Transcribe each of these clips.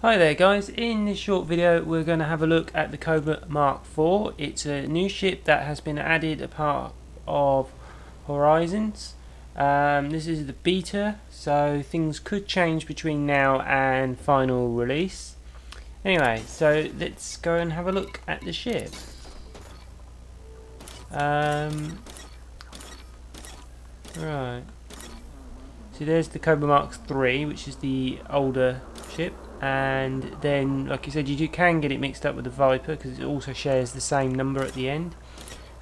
Hi there guys, in this short video we're going to have a look at the Cobra Mk4. It's a new ship that has been added a part of Horizons. This is the beta, so things could change between now and final release. Anyway, so let's go and have a look at the ship. Right, so there's the Cobra Mk3, which is the older ship. And then, like I said, you can get it mixed up with the Viper because it also shares the same number at the end.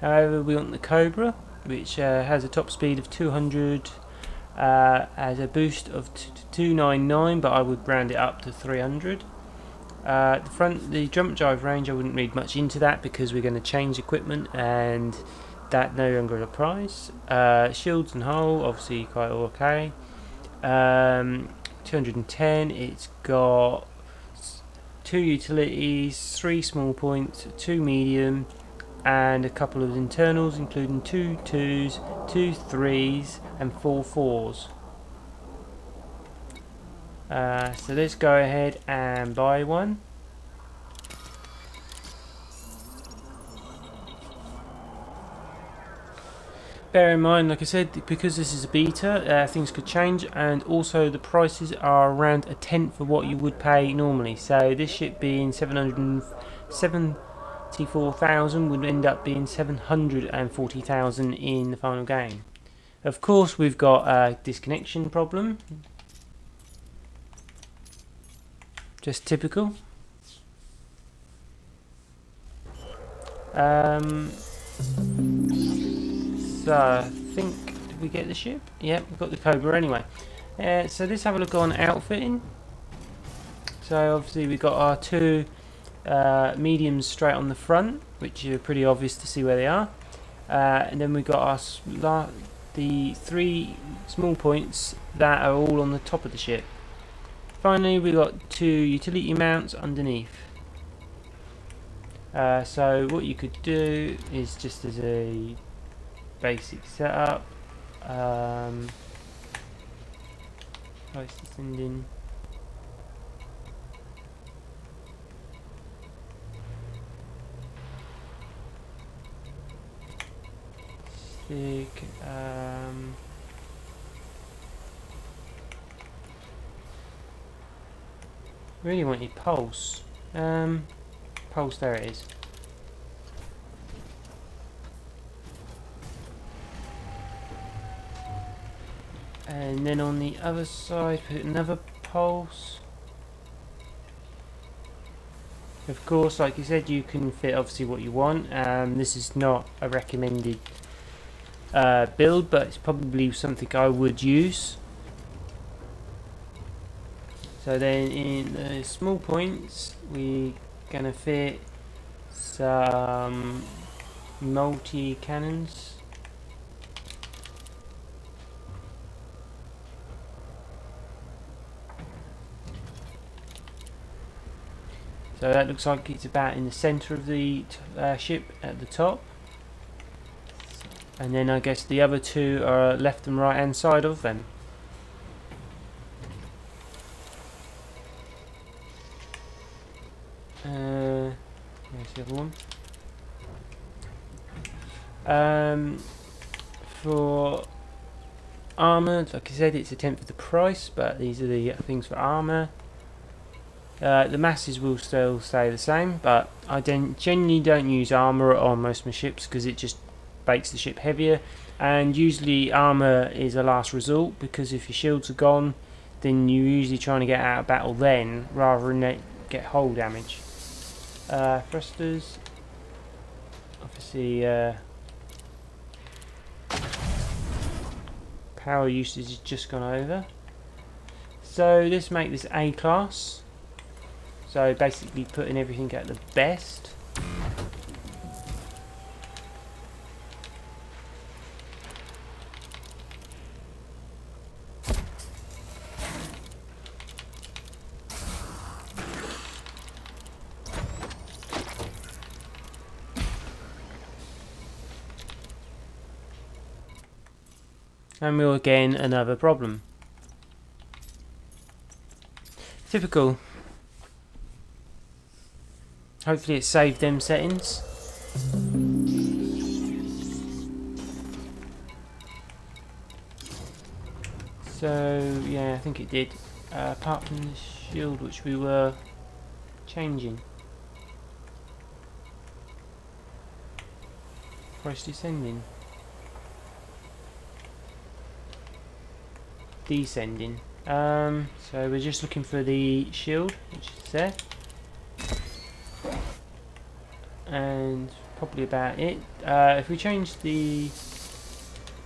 However, we want the Cobra, which has a top speed of 200, has a boost of 299, but I would round it up to 300. The jump drive range, I wouldn't read much into that because we're going to change equipment and that no longer applies. Shields and hull, obviously quite okay. 210, it's got 2 utilities, 3 small points, 2 medium, and a couple of internals, including 2 2s, 2 3s, and 4 4s. So let's go ahead and buy one. Bear in mind, like I said, because this is a beta, things could change, and also the prices are around a tenth of what you would pay normally. So this ship being 774,000 would end up being 740,000 in the final game. Of course, we've got a disconnection problem, just typical. So I think, did we get the ship? Yep, we've got the Cobra anyway. So let's have a look on outfitting. So obviously we've got our 2 mediums straight on the front, which are pretty obvious to see where they are. And then we've got the 3 small points that are all on the top of the ship. Finally, we've got 2 utility mounts underneath. So what you could do is, just as a basic setup, price descending, stick, really wanted pulse, pulse, there it is. And then on the other side, put another pulse. Of course, like you said, you can fit obviously what you want. This is not a recommended build, but it's probably something I would use. So then in the small points, we're gonna fit some multi cannons. So that looks like it's about in the centre of the ship at the top. And then I guess the other 2 are left and right hand side of them. There's the other one. For armour, like I said, it's a tenth of the price, but these are the things for armour. The masses will still stay the same, but I generally don't use armour on most of my ships because it just makes the ship heavier, and usually armour is a last resort, because if your shields are gone, then you're usually trying to get out of battle then, rather than get hull damage. Thrusters, obviously power usage has just gone over. So let's make this A class. So basically putting everything at the best. And we'll again another problem. Typical. Hopefully it saved them settings. So yeah, I think it did. Apart from the shield, which we were changing. Price descending. Descending. So we're just looking for the shield, which is there. And probably about it. If we change the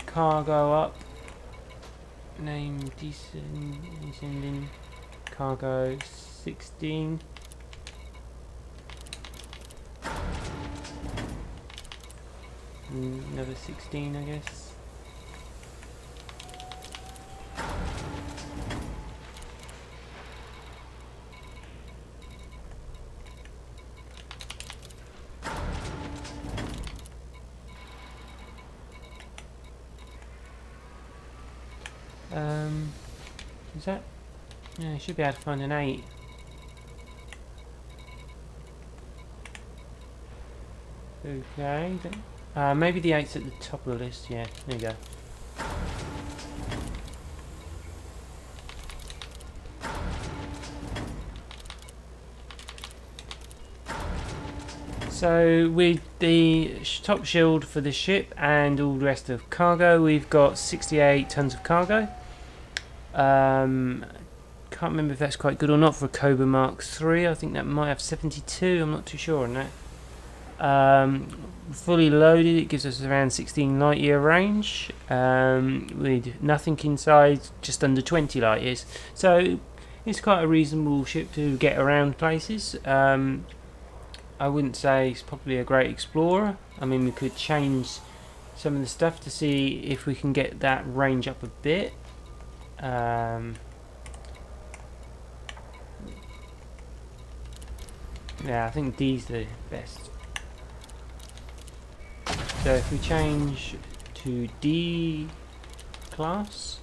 cargo up, name descending, cargo 16. Another 16, I guess. Is that? Yeah, I should be able to find an 8. Okay, then. Maybe the 8's at the top of the list. Yeah, there you go. So with the top shield for the ship and all the rest of cargo, we've got 68 tons of cargo. Can't remember if that's quite good or not for a Cobra Mk4. I think that might have 72. I'm not too sure on that. Fully loaded, it gives us around 16 light year range, with nothing inside, just under 20 light years. So it's quite a reasonable ship to get around places. I wouldn't say it's probably a great explorer. I mean, we could change some of the stuff to see if we can get that range up a bit. Yeah, I think D's the best. So if we change to D class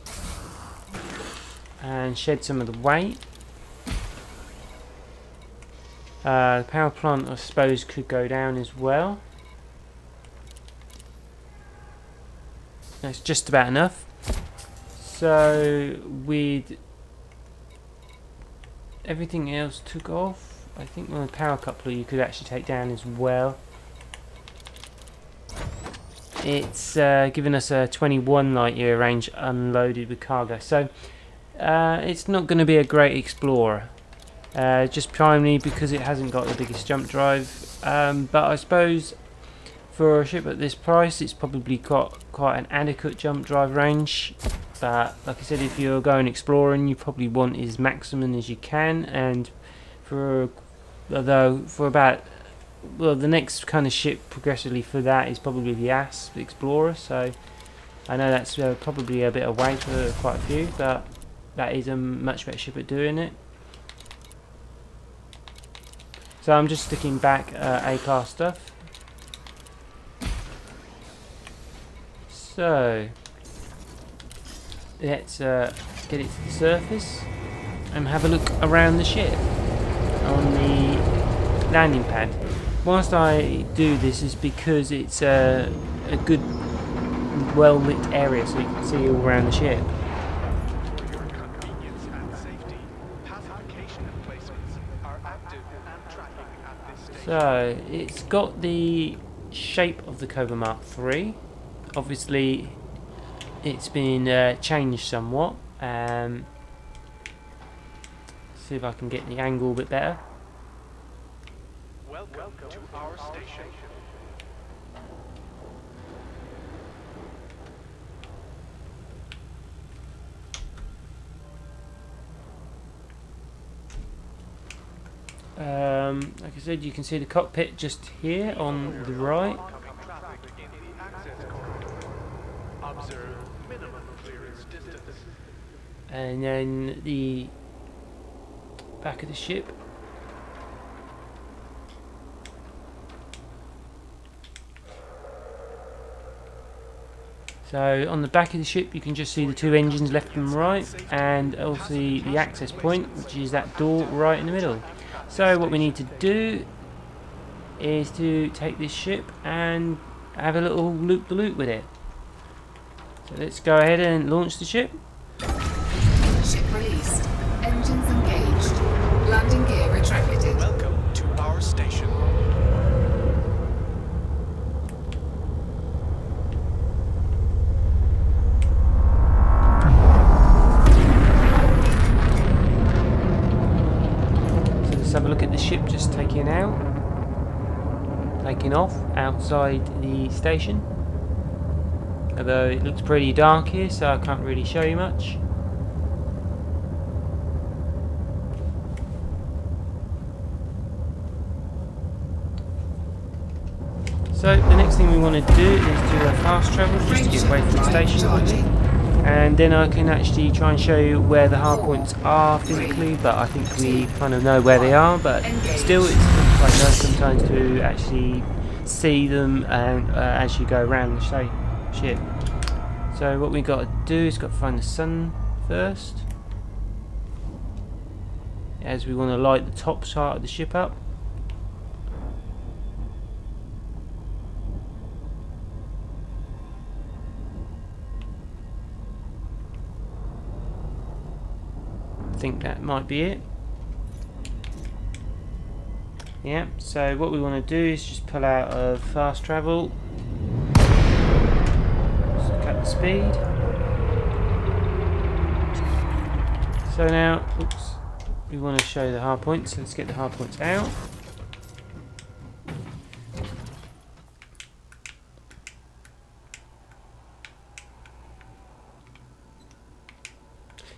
and shed some of the weight, the power plant I suppose could go down as well. That's just about enough. So with everything else took off, I think the power coupler you could actually take down as well. It's given us a 21 light year range unloaded with cargo, so it's not going to be a great explorer, just primarily because it hasn't got the biggest jump drive, but I suppose for a ship at this price it's probably got quite an adequate jump drive range. But like I said, if you're going exploring, you probably want as maximum as you can, and for about, well, the next kind of ship progressively for that is probably the AS Explorer. So I know that's probably a bit away for quite a few, but that is a much better ship at doing it. So I'm just sticking back A-class stuff. So let's get it to the surface and have a look around the ship on the landing pad. Whilst I do this is because it's a good well lit area so you can see all around the ship. For your convenience and safety, pacification emplacements are active and tracking at this stage. So it's got the shape of the Cobra Mk4. Obviously it's been changed somewhat. See if I can get the angle a bit better. Welcome to our station. Like I said, you can see the cockpit just here on the right. Oncoming traffic in the access corridor. Observe minimum clearance distance. And then the back of the ship. So on the back of the ship you can just see the two engines left and right, and also the access point, which is that door right in the middle. So what we need to do is to take this ship and have a little loop-the-loop with it. So let's go ahead and launch the ship. Ship released. Engines engaged. Landing gear retracted. Welcome to our station. So let's have a look at the ship just taking off outside the station. Although it looks pretty dark here, so I can't really show you much. So the next thing we want to do is do a fast travel just to get away from the station a little bit. And then I can actually try and show you where the hard points are physically, but I think we kind of know where they are, but still it's quite nice sometimes to actually see them and as you go around the ship. So what we got to do is got to find the sun first, as we want to light the top part of the ship up. I think that might be it. Yeah, so what we want to do is just pull out of fast travel. So cut the speed. So now, oops, we want to show the hard points, so let's get the hard points out.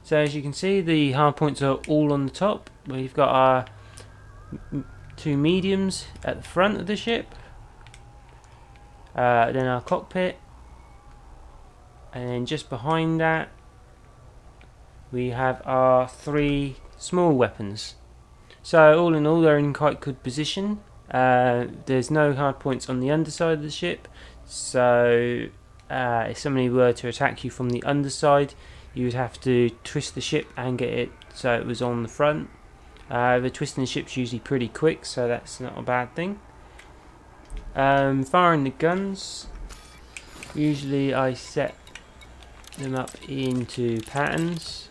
So as you can see, the hard points are all on the top. We've got our two mediums at the front of the ship, then our cockpit, and then just behind that we have our three small weapons. So all in all, they're in quite good position. There's no hard points on the underside of the ship, so if somebody were to attack you from the underside, you would have to twist the ship and get it so it was on the front. The twisting the ship's usually pretty quick, so that's not a bad thing. Firing the guns, usually I set them up into patterns.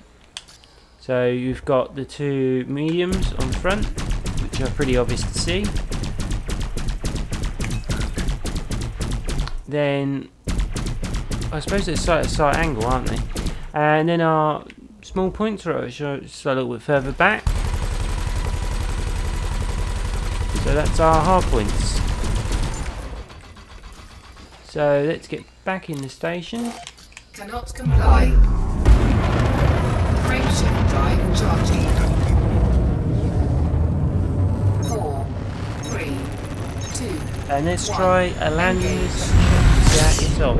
So you've got the two mediums on the front, which are pretty obvious to see. Then I suppose they're slight angle, aren't they? And then our small points are just a little bit further back. So that's our hard points. So let's get back in the station. Cannot comply. Frameshift drive charging. 4, 3, 2. And let's try a landing this ship and see how it gets on.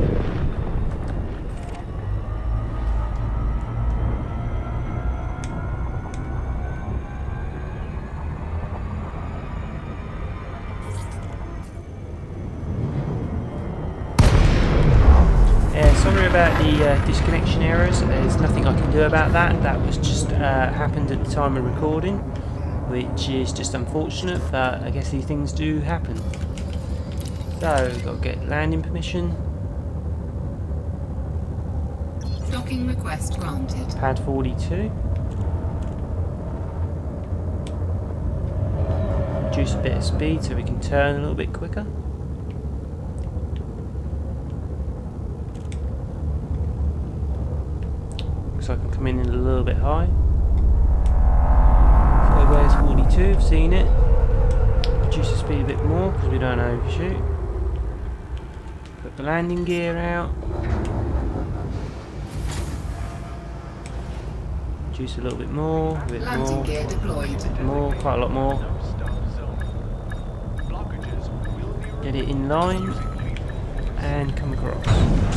Sorry about the disconnection errors. There's nothing I can do about that. That was just happened at the time of recording, which is just unfortunate, but I guess these things do happen. So we've got to get landing permission. Docking request granted. Pad 42. Reduce a bit of speed so we can turn a little bit quicker. Looks like I'm coming in a little bit high. So where's 42? I've seen it. Reduce the speed a bit more because we don't overshoot. Put the landing gear out. Reduce a little bit more, a bit Landing more, gear deployed. more, quite a lot more. Get it in line and come across.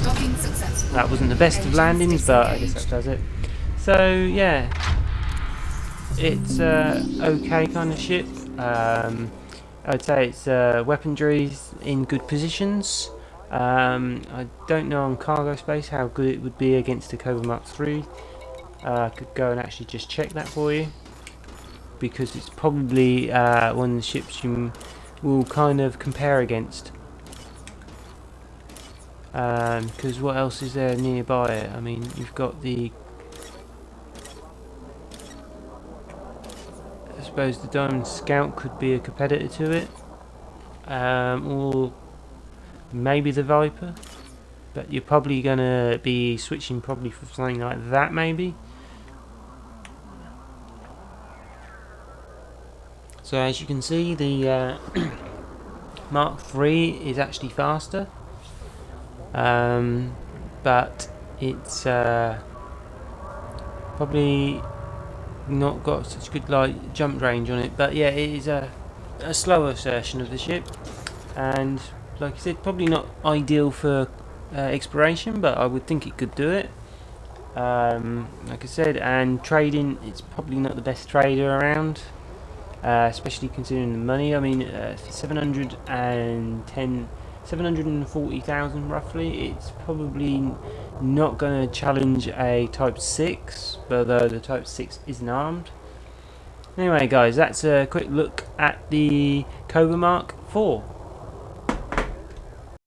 Docking successful. That wasn't the best of landings, but I guess that does it. So yeah, it's okay kind of ship. I'd say it's weaponry's in good positions. I don't know on cargo space how good it would be against the Cobra Mk4. I could go and actually just check that for you, because it's probably one of the ships you will kind of compare against. Because what else is there nearby it? I mean, you've got the... I suppose the Diamond Scout could be a competitor to it. Or maybe the Viper. But you're probably going to be switching probably for something like that, maybe. So as you can see, the Mark III is actually faster. But it's probably not got such good jump range on it. But yeah, it is a slower version of the ship, and like I said, probably not ideal for exploration, but I would think it could do it. Like I said, and trading, it's probably not the best trader around, especially considering the money. I mean, 740,000 roughly. It's probably not going to challenge a Type 6, although the Type 6 isn't armed. Anyway guys, that's a quick look at the Cobra Mk4.